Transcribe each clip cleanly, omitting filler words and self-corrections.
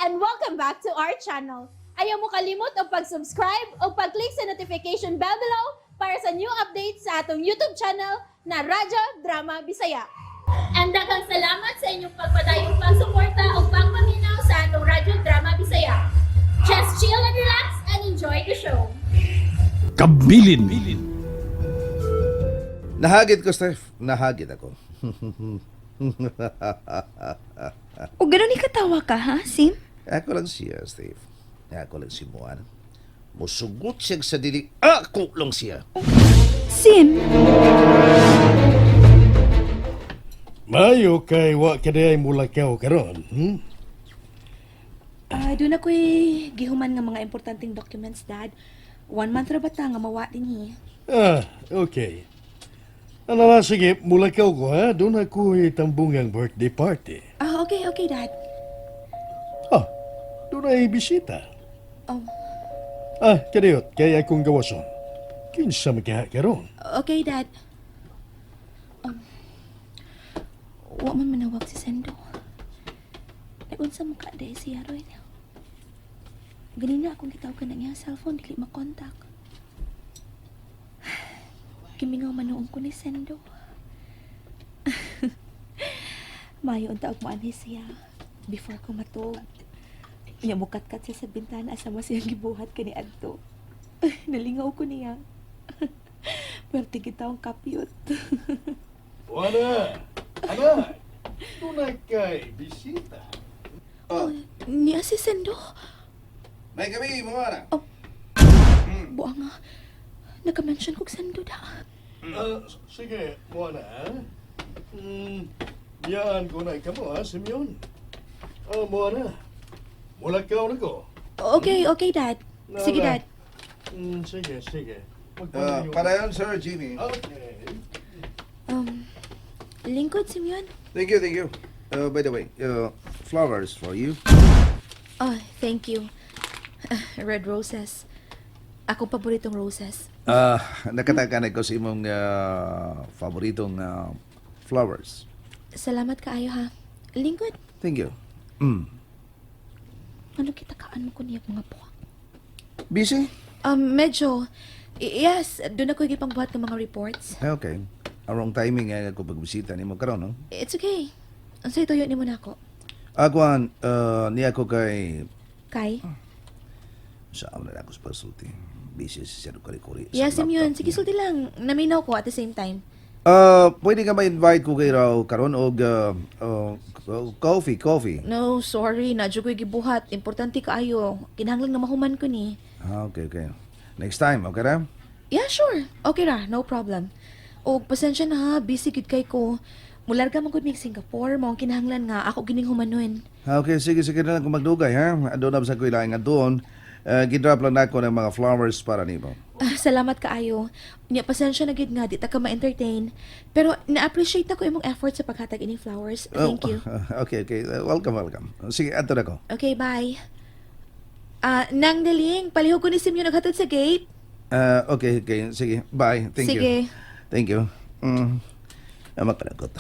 and welcome back to our channel. Ayaw mo kalimot o pag-subscribe o pag-click sa notification bell below para sa new updates sa atong YouTube channel na Radyo Drama Bisaya. And daghang salamat sa inyong pagpadayong pagsuporta o pagpaminaw sa atong Radyo Drama Bisaya. Just chill and relax and enjoy the show. Kabilin. Nahagit ko, Steph. Nahagit ako. O gano'n ni katawa ka, ha, Sim? Ako lang siya, Steve. Ako lang si Moana. Musugot siya sa dili. Ako lang siya. Sim? Mayo kay wa kaday mula kaw karon. Doon ako'y gihuman nga mga importanteng documents, Dad. 1 month ra ba ta nga mawa din Okay. Ano na, sige, mula kaw ko ha. Doon ako tambungang birthday party. Okay, Dad. Doon ay bisita. Oh, Kadayot, kaya akong gawason. Kinsa magkaha karon. okay, Dad. Wa man manawag si Sendo. Nagunsa mo ka, day siya, Roy. Ganina akong gitawagan na niya cellphone, dili makontak. Kimingaw manoong ko ni Sendo. Mayo ang taog mo ani siya. Before ko matug. Iya mo kat-kat siya sa bintana asa mo siyang gibuhat kani adto. Nalingaw ko niya. Pwerte kita ang kapyot. Wala. Ana. Doon ay kay bisita. Niya si Sendo. May kami, Moana. Buwa nga. Naka-mention kong Sendo da. Sige, Moana. Yaan ko na ikamo ha, Simeon. Moana. Mula kaw na ko. Okay, Dad. Sige, Dad. Sige. Para yun, Sir Jimmy. Okay. Lingkod, Simeon. Thank you. By the way, flowers for you. Oh, thank you. Red roses. Ako paboritong roses. Nakatakanay ko sa imong favoritong flowers. Salamat kaayo, ha. Lingkod, Thank you. ano kita kaan mo ko niya mga buwak? Busy? Medyo. Yes, doon ako gipangbuhat ng mga reports. Okay. Wrong timing ako pagbisita ni mo karon, no? It's okay. Ang sa'yo tuyo ni mo na ako. Akuan, niya ko kay... Kay? Saan na ako sa pasulti. Busy siya kuri-kuri. Yes, Simeon. Sige, sulti lang. Naminaw ko at the same time. Pwede ka ma-invite ko kay raw karon og coffee. No, sorry. Nadyo ko'y gibuhat. Importante kaayo. Kinahanglan nga mahuman ko ni. Okay. Next time, okay ra? Yeah, sure. Okay ra. No problem. O, pasensya na ha. Busy gid kay ko. Mularga man gud mig Singapore. Mao ang kinahanglan nga ako gining humanon. Okay, sige na lang kung magdugay, ha? Ado na sa ko ilaing nga doon. Gidrop lang nako ng mga flowers para nimo. Salamat kaayo. Nya pasensya na gid nga di ta ka ma-entertain. Pero na-appreciate ako imong effort sa paghatag ining flowers. Thank you. Okay. Welcome. Sige, ato na ko. Okay, bye. Nang daling, palihog ko ni Sim yung naghatod sa gate. Okay. Sige, bye. Thank Sige. you. Thank you. Makalakot.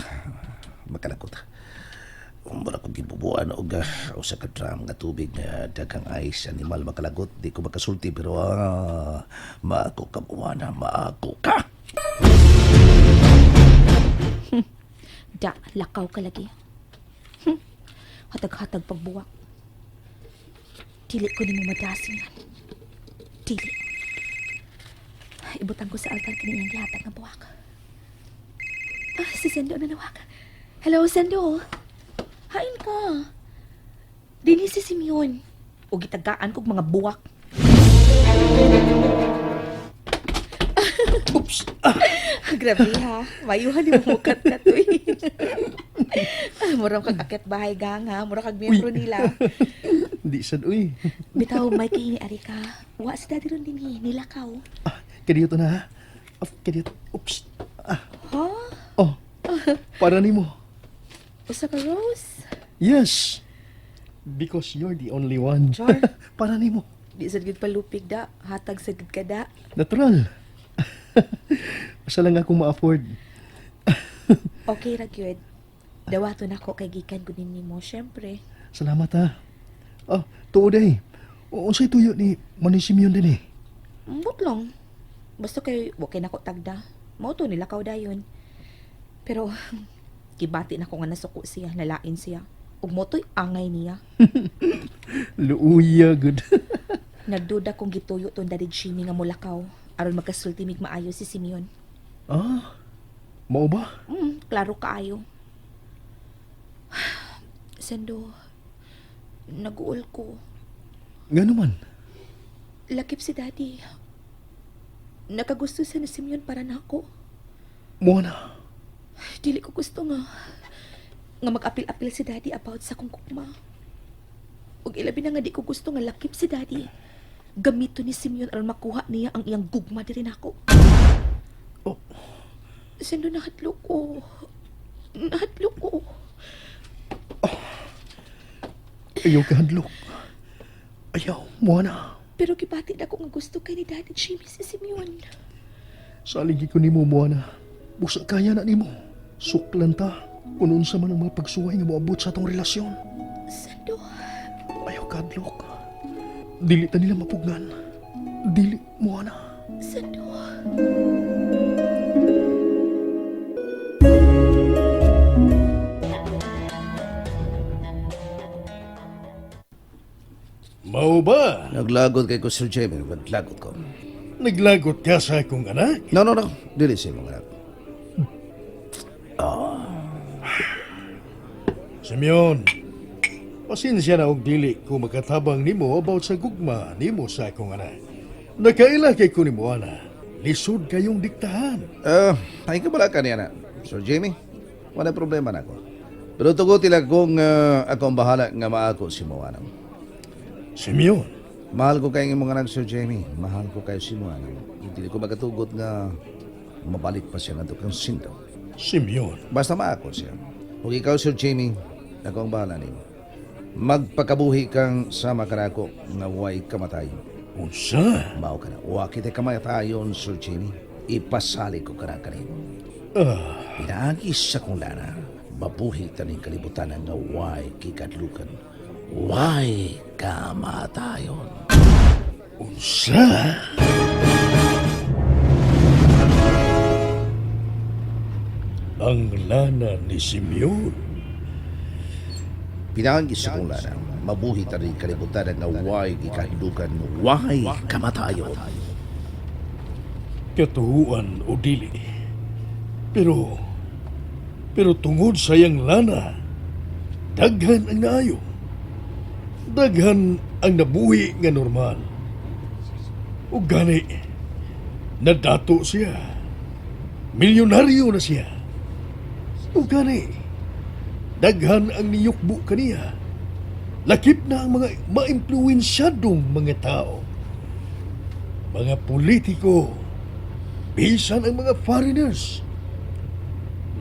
Mura ko gibubuan og usa ka drum nga tubig nga daghang ice animal makalagot di ko makasulti pero maako ka buwana maako ka. Da, lakaw ka lagi. Hatag-hatag pagbuwak. Dili ko ni mo madasin yan. Dili. Ibutang ko sa altar kaniyang gihatag nga buwak. Si Sendo na nawag. Hello, Sendo. Hain ka. Dini si Simeon. O gitagaan kog mga buwak. Oops. Grabe ha. Mayuhan di mo mukat ka to eh. Murang kag akit bahay gang ha. Murang kag miyembro nila. Di sad, uy. Bitaw, may kini ari ka. Wa si daddy ron din eh. Nilakaw. Kadiyot na ha. Kadiyot. Oops. Ha? Para nimo. Usa ka rose? Yes. Because you're the only one. Char. Para nimo. Di sad gid palupig da. Hatag sad gid ka da. Natural. Asa lang ako ma-afford. Okay ra gyud. Dawaton ako kay gikan gud nimo, syempre. Salamat ha. Tuo day. Unsay tuyo ni Manisimeon din eh. Ambot lang. Basta kay wakay nako tagda. Mao to nilakaw dayon. Pero kibati na ko nga nasuko siya, nalain siya. Ug motoy angay niya. Luuya, good. Nagduda kong gituyo to daddy Jimmy nga mulakaw aron magkasulti mig maayo si Simeon. Mao ba? Klaro kaayo. Sendo, naguol ko. Nga naman. Lakip si daddy. Nakagusto siya ni Simeon para nako. Mo na. Dili ko gusto nga mag-apil-apil si daddy about sa kong kukma. Ug ilabi na nga di ko gusto nga lakip si daddy. Gamito ni Simeon aron makuha niya ang iyang gugma diri nako. Oh. Sendo nahadlok ko. Nahadlok ko. Ayaw ka handlok. Ayaw, mo na. Pero gibati na ko nga gusto kay ni Daddy Jimmy si Simeon. Saligi ko ni mo, na. Busa kaya na ni mo. Suklan ta. Kung unsa man ang mga pagsuway nga moabot sa atong relasyon. Sando. Ayaw ka handlok. Dili ta nila mapugnan. Dili, mo na. Sando. Mao ba? Naglagot kay ko, Sir Jamie. Naglagot ko. Naglagot ka sa akong anak? No. Dili siya mga anak. Simeon, pasensya na og dili ko makatabang nimo about sa gugma nimo sa akong anak. Nakaila kay ko nimo ana. Lisod kayong diktahan. Ay ka bala ka niya na. Sir Jamie, wala problema na ako. Pero tugot tila kung ako ang bahala nga maako si Moana. Simeon, Mahal ko kayo ng mga anak, Sir Jamie. Mahal ko kayo si Moana. Hindi ko magatugot nga mabalik pa siya na kang sinto. Simeon, Basta maako siya. Kung ikaw, Sir Jamie, ako ang bahala nimo. Magpakabuhi kang sama ka na ako nga way kamatayon. unsa? Mao ka na. Wa kita kamatayon, Sir Jamie. Ipasali ko ka na kanimo. Pinaagis sa kong lana. Mabuhi taning kalibutan nga way kikadlukan. Way kamatayon. Unsa? Ang lana ni Simeon. Pinaagis sa kong lana. Mabuhi taning kalibutan nga way kikadlukan. Way kamatayon. Katuhuan o dili. Pero tungod sa iyang lana, daghan ang naayo. Daghan ang nabuhi nga normal. O gani, nadato siya. Milyonaryo na siya. O gani, daghan ang niyukbo kaniya. Lakip na ang mga maimpluwensyadong mga tao. Mga politiko, bisan ang mga foreigners.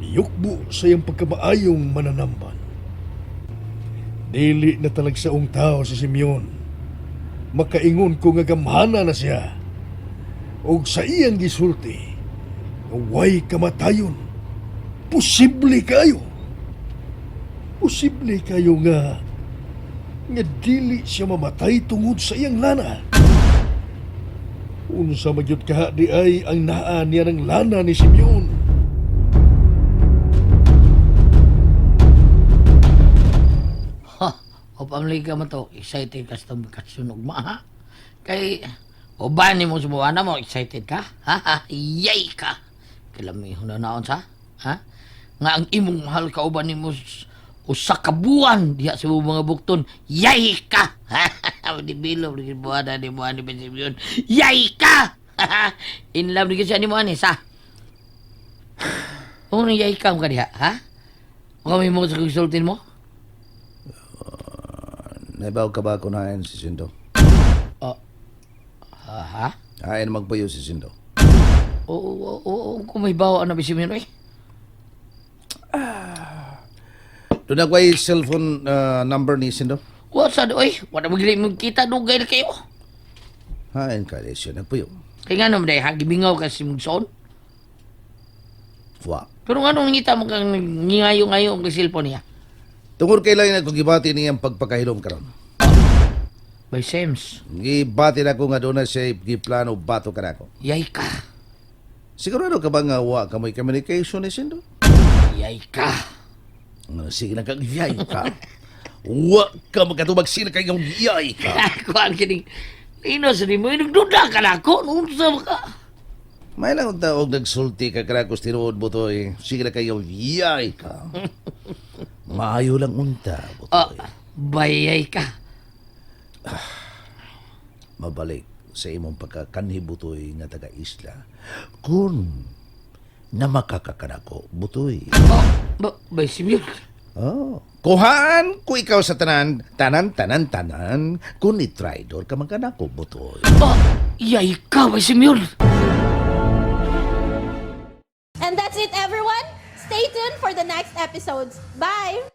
Niyukbo sa iyang pagkabaayong mananamban. Dili na talagsaong tao si Simeon. Makaingon ko nga gamhana na siya. O sa iyang gisulti, nga way kamatayon. Posible kayo. Posible kayo nga dili siya mamatay tungod sa iyang lana. Unsa magyud ka di ay ang naa niya ng lana ni Simeon. O pamliga mo to, excited ka sa kasunog mo, ha? Kay, o ba ni mo sumuwana mo, excited ka? Ha? Yay ka! Kilamiho na naon sa? Ha? Nga ang imong mahal ka o ba ni mo usa ka buwan diha sa mga bukton, yay ka! Di bilo, di buwana ni mo ani Benjamin. Yay ka! In love ni siya ni mo ani, sa? Kung yay ka mo ka diha, ha? O kami mo sa kusultin mo? Naibaw ka ba kung hain si Sindo? Ha? Hain magpayo si Sindo. Oo, kung may bawa na bisimin, eh. Doon nagway cellphone number ni Sindo? What's that, oy? Wala magiging magkita, dugay na kayo. Hain ka rin siya nagpayo. Kaya nga naman, ha? Gibingaw ka si Mugson. Wa. Pero nga nung ngita mo kang ngingayo-ngayo ang cellphone niya. Tungkol kailan na kung gibati niyang pagpakahilom karon. By Sims, Gibati na ko nga doon na siya giplano bato ka na ako. yay ka. Sigurado ka ba nga wa ka may communication ni Sindo? Yay ka. Sige na kang yay ka. Wa ka magkatubag sila kayong yay ka. Kuan kining ino sa di mo nagduda ka na ako. Unsa ka? May lang taog nagsulti ka krakos tinuod mo to eh. Sige na kayong yay ka. Maayo lang unta, Ah, butoy. bayay ka. Mabalik sa imong pagkakanhi butoy nga taga-isla. Kung na makakakanako, butoy. By Simeon. Oh. Kuhaan ko ikaw sa tanan, tanan, kung ni-tridor ka magkanako, butoy. Yay ka, by Simeon. And that's it, everyone. Stay tuned for the next episodes. Bye!